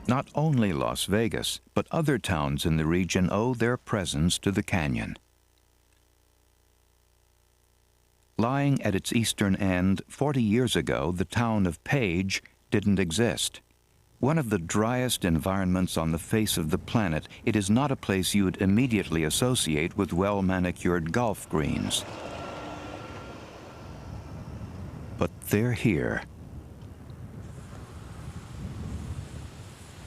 Not only Las Vegas, but other towns in the region owe their presence to the canyon. Lying at its eastern end, 40 years ago, the town of Page didn't exist. One of the driest environments on the face of the planet, it is not a place you'd immediately associate with well-manicured golf greens. But they're here.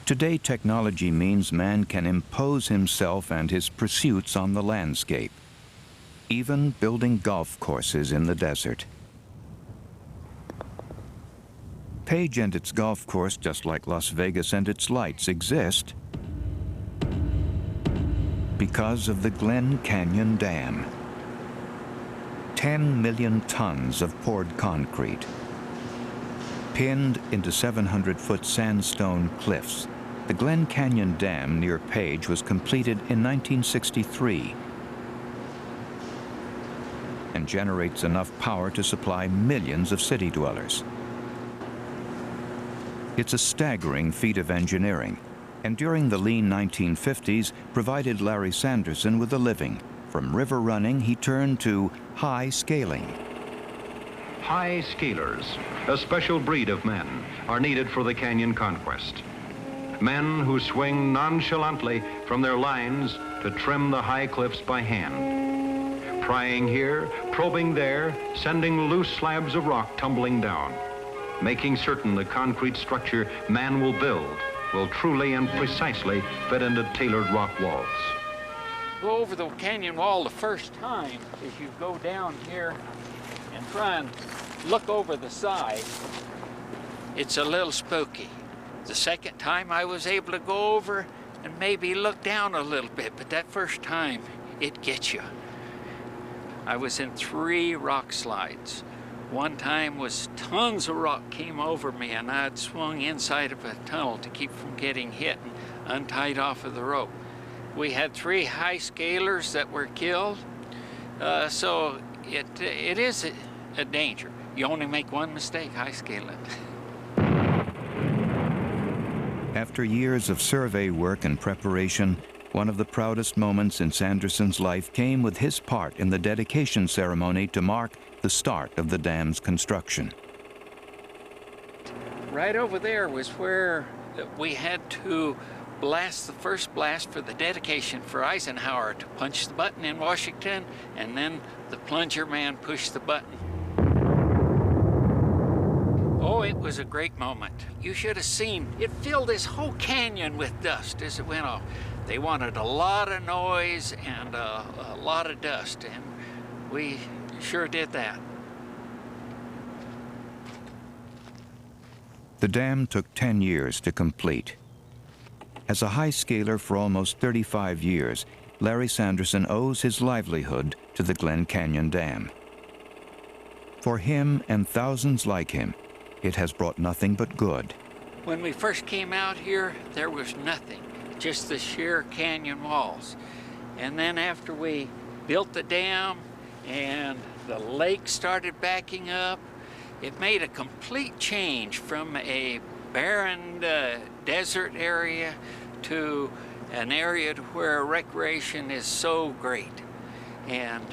Today, technology means man can impose himself and his pursuits on the landscape, even building golf courses in the desert. Page and its golf course, just like Las Vegas and its lights, exist because of the Glen Canyon Dam. 10 million tons of poured concrete, pinned into 700-foot sandstone cliffs. The Glen Canyon Dam near Page was completed in 1963 and generates enough power to supply millions of city dwellers. It's a staggering feat of engineering, and during the lean 1950s provided Larry Sanderson with a living. From river running, he turned to high scaling. High scalers, a special breed of men, are needed for the canyon conquest. Men who swing nonchalantly from their lines to trim the high cliffs by hand. Prying here, probing there, sending loose slabs of rock tumbling down, making certain the concrete structure man will build will truly and precisely fit into tailored rock walls. Go over the canyon wall the first time is you go down here and try and look over the side. It's a little spooky. The second time I was able to go over and maybe look down a little bit, but that first time, it gets you. I was in 3 rock slides. One time was tons of rock came over me and I'd swung inside of a tunnel to keep from getting hit and untied off of the rope. We had 3 high scalers that were killed, so it is a danger. You only make one mistake, high scaling. After years of survey work and preparation, one of the proudest moments in Sanderson's life came with his part in the dedication ceremony to mark the start of the dam's construction. Right over there was where we had to blast the first blast for the dedication for Eisenhower to punch the button in Washington, and then the plunger man pushed the button. Oh, it was a great moment. You should have seen, it filled this whole canyon with dust as it went off. They wanted a lot of noise and a lot of dust, and we sure did that. The dam took 10 years to complete. As a high scaler for almost 35 years, Larry Sanderson owes his livelihood to the Glen Canyon Dam. For him and thousands like him, it has brought nothing but good. When we first came out here, there was nothing, just the sheer canyon walls. And then after we built the dam and the lake started backing up, it made a complete change from a barren desert area to an area where recreation is so great. And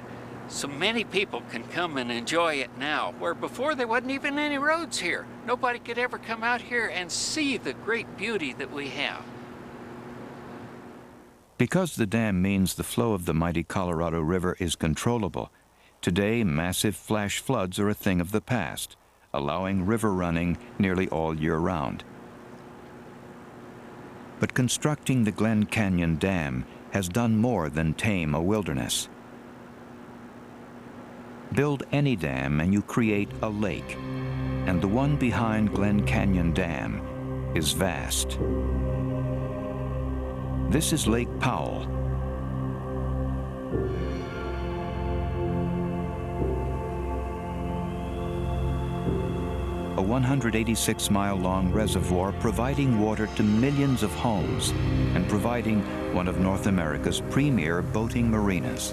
so many people can come and enjoy it now, where before there wasn't even any roads here. Nobody could ever come out here and see the great beauty that we have. Because the dam means the flow of the mighty Colorado River is controllable, today massive flash floods are a thing of the past, allowing river running nearly all year round. But constructing the Glen Canyon Dam has done more than tame a wilderness. Build any dam and you create a lake, and the one behind Glen Canyon Dam is vast. This is Lake Powell. A 186-mile-long reservoir providing water to millions of homes and providing one of North America's premier boating marinas.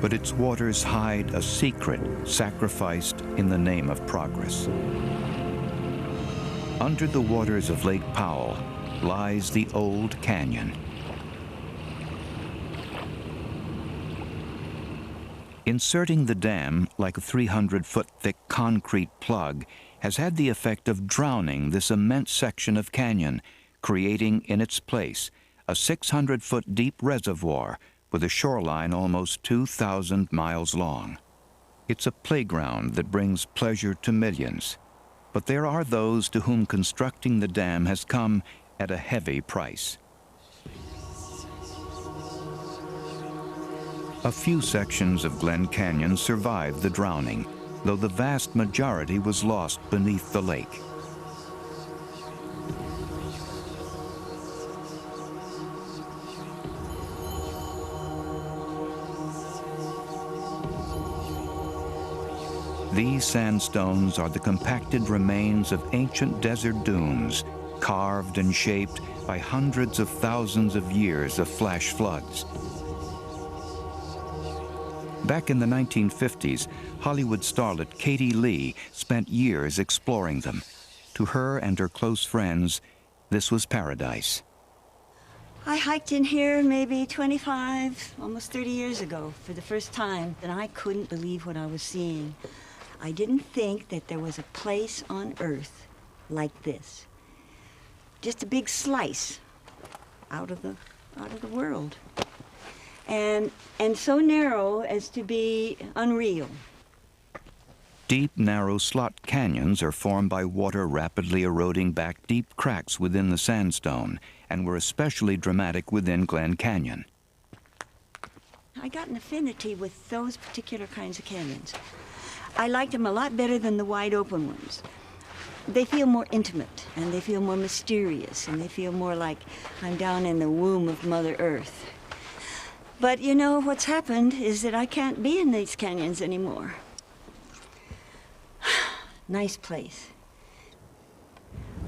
But its waters hide a secret sacrificed in the name of progress. Under the waters of Lake Powell lies the old canyon. Inserting the dam like a 300-foot thick concrete plug has had the effect of drowning this immense section of canyon, creating in its place a 600-foot deep reservoir with a shoreline almost 2,000 miles long. It's a playground that brings pleasure to millions, but there are those to whom constructing the dam has come at a heavy price. A few sections of Glen Canyon survived the drowning, though the vast majority was lost beneath the lake. These sandstones are the compacted remains of ancient desert dunes, carved and shaped by hundreds of thousands of years of flash floods. Back in the 1950s, Hollywood starlet Katie Lee spent years exploring them. To her and her close friends, this was paradise. I hiked in here maybe 25, almost 30 years ago for the first time, and I couldn't believe what I was seeing. I didn't think that there was a place on Earth like this. Just a big slice out of the world. And so narrow as to be unreal. Deep, narrow slot canyons are formed by water rapidly eroding back deep cracks within the sandstone, and were especially dramatic within Glen Canyon. I got an affinity with those particular kinds of canyons. I liked them a lot better than the wide open ones. They feel more intimate, and they feel more mysterious, and they feel more like I'm down in the womb of Mother Earth. But you know, what's happened is that I can't be in these canyons anymore. Nice place.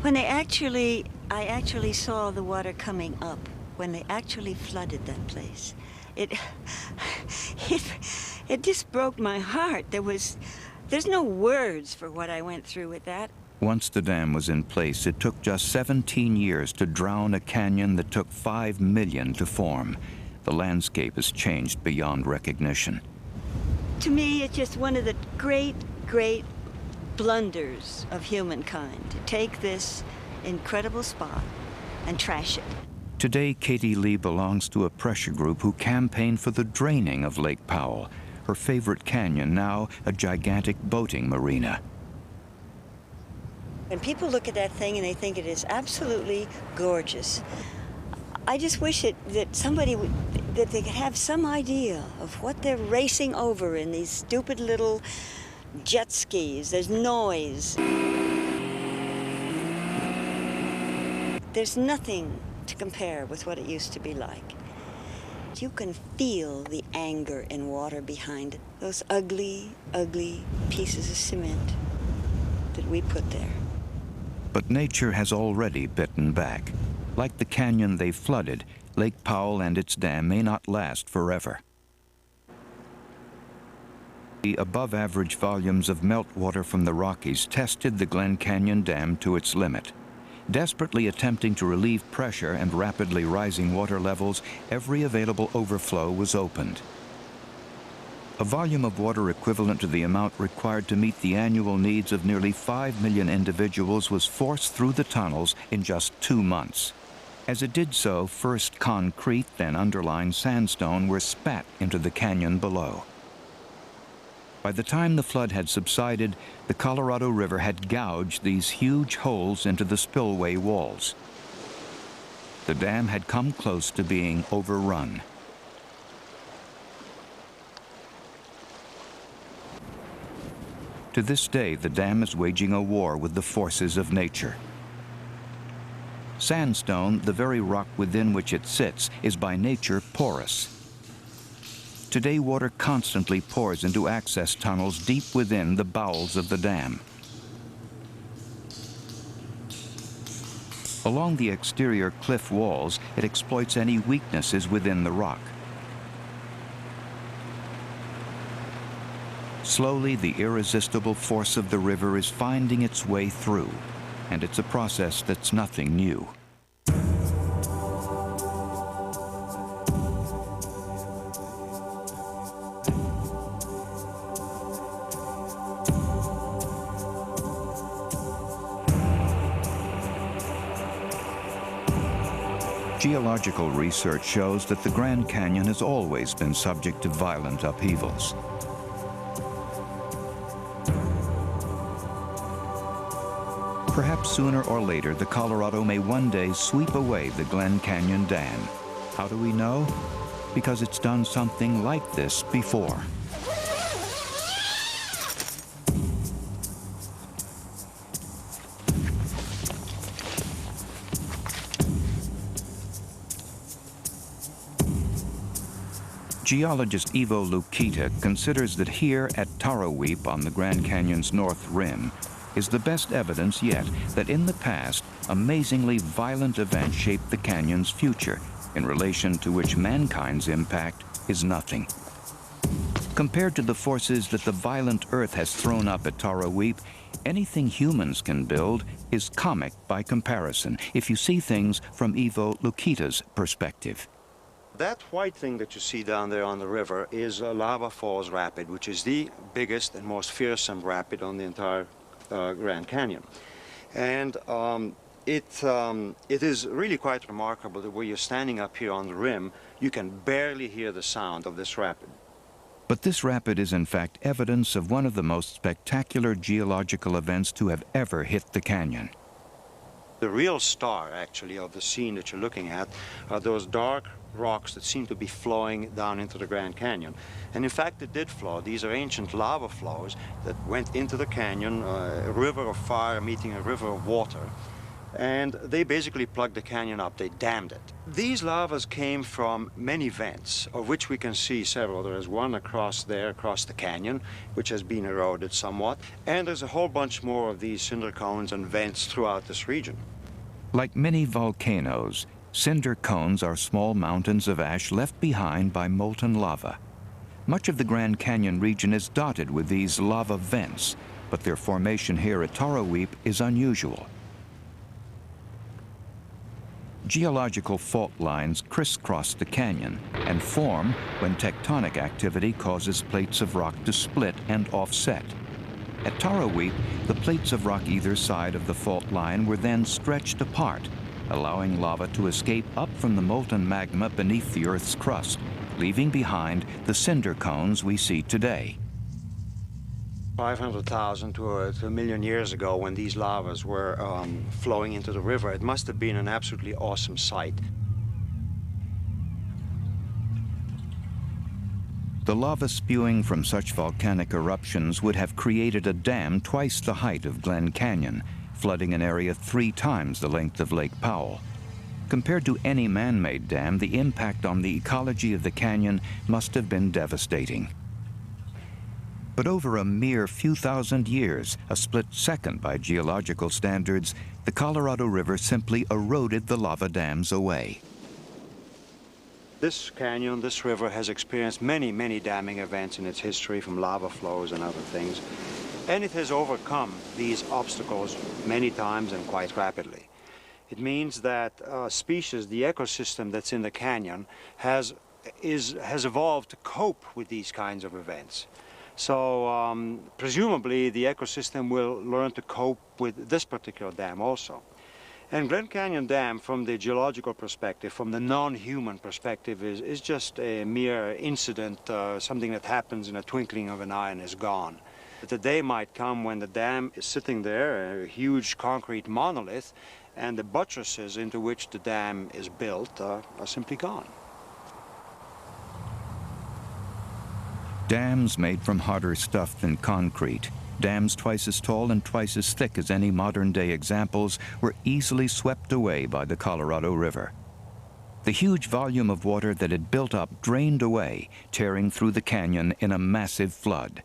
When I actually saw the water coming up, when they actually flooded that place, it just broke my heart. There's no words for what I went through with that. Once the dam was in place, it took just 17 years to drown a canyon that took 5 million to form. The landscape has changed beyond recognition. To me, it's just one of the great, great blunders of humankind to take this incredible spot and trash it. Today, Katie Lee belongs to a pressure group who campaigned for the draining of Lake Powell, her favorite canyon, now a gigantic boating marina. When people look at that thing and they think it is absolutely gorgeous, I just wish that they could have some idea of what they're racing over in these stupid little jet skis. There's noise. There's nothing to compare with what it used to be like. You can feel the anger in water behind it. Those ugly, ugly pieces of cement that we put there. But nature has already bitten back. Like the canyon they flooded, Lake Powell and its dam may not last forever. The above-average volumes of meltwater from the Rockies tested the Glen Canyon Dam to its limit. Desperately attempting to relieve pressure and rapidly rising water levels, every available overflow was opened. A volume of water equivalent to the amount required to meet the annual needs of nearly 5 million individuals was forced through the tunnels in just 2 months. As it did so, first concrete, then underlying sandstone were spat into the canyon below. By the time the flood had subsided, the Colorado River had gouged these huge holes into the spillway walls. The dam had come close to being overrun. To this day, the dam is waging a war with the forces of nature. Sandstone, the very rock within which it sits, is by nature porous. Today, water constantly pours into access tunnels deep within the bowels of the dam. Along the exterior cliff walls, it exploits any weaknesses within the rock. Slowly, the irresistible force of the river is finding its way through. and it's a process that's nothing new. Geological research shows that the Grand Canyon has always been subject to violent upheavals. Perhaps sooner or later, the Colorado may one day sweep away the Glen Canyon Dam. How do we know? Because it's done something like this before. Geologist Ivo Lukita considers that here at Taraweep on the Grand Canyon's north rim is the best evidence yet that in the past, amazingly violent events shaped the canyon's future, in relation to which mankind's impact is nothing. Compared to the forces that the violent Earth has thrown up at Taraweep, anything humans can build is comic by comparison, if you see things from Ivo Lukita's perspective. That white thing that you see down there on the river is a Lava Falls Rapid, which is the biggest and most fearsome rapid on the entire Grand Canyon. And it is really quite remarkable that where you're standing up here on the rim, you can barely hear the sound of this rapid. But this rapid is in fact evidence of one of the most spectacular geological events to have ever hit the canyon. The real star, actually, of the scene that you're looking at are those dark rocks that seem to be flowing down into the Grand Canyon. And in fact, they did flow. These are ancient lava flows that went into the canyon, a river of fire meeting a river of water. And they basically plugged the canyon up, they dammed it. These lavas came from many vents, of which we can see several. There is one across there, across the canyon, which has been eroded somewhat. And there's a whole bunch more of these cinder cones and vents throughout this region. Like many volcanoes, cinder cones are small mountains of ash left behind by molten lava. Much of the Grand Canyon region is dotted with these lava vents, but their formation here at Taraweep is unusual. Geological fault lines crisscross the canyon and form when tectonic activity causes plates of rock to split and offset. At Taraweep, the plates of rock either side of the fault line were then stretched apart, allowing lava to escape up from the molten magma beneath the Earth's crust, leaving behind the cinder cones we see today. 500,000 to a million years ago, when these lavas were flowing into the river, it must have been an absolutely awesome sight. The lava spewing from such volcanic eruptions would have created a dam twice the height of Glen Canyon, flooding an area 3 times the length of Lake Powell. Compared to any man-made dam, the impact on the ecology of the canyon must have been devastating. But over a mere few thousand years, a split second by geological standards, the Colorado River simply eroded the lava dams away. This canyon, this river, has experienced many, many damming events in its history, from lava flows and other things. And it has overcome these obstacles many times and quite rapidly. It means that species, the ecosystem that's in the canyon, has evolved to cope with these kinds of events. So presumably the ecosystem will learn to cope with this particular dam also. And Glen Canyon Dam, from the geological perspective, from the non-human perspective, is just a mere incident, something that happens in a twinkling of an eye and is gone. But the day might come when the dam is sitting there, a huge concrete monolith, and the buttresses into which the dam is built are simply gone. Dams made from harder stuff than concrete, dams twice as tall and twice as thick as any modern-day examples, were easily swept away by the Colorado River. The huge volume of water that had built up drained away, tearing through the canyon in a massive flood.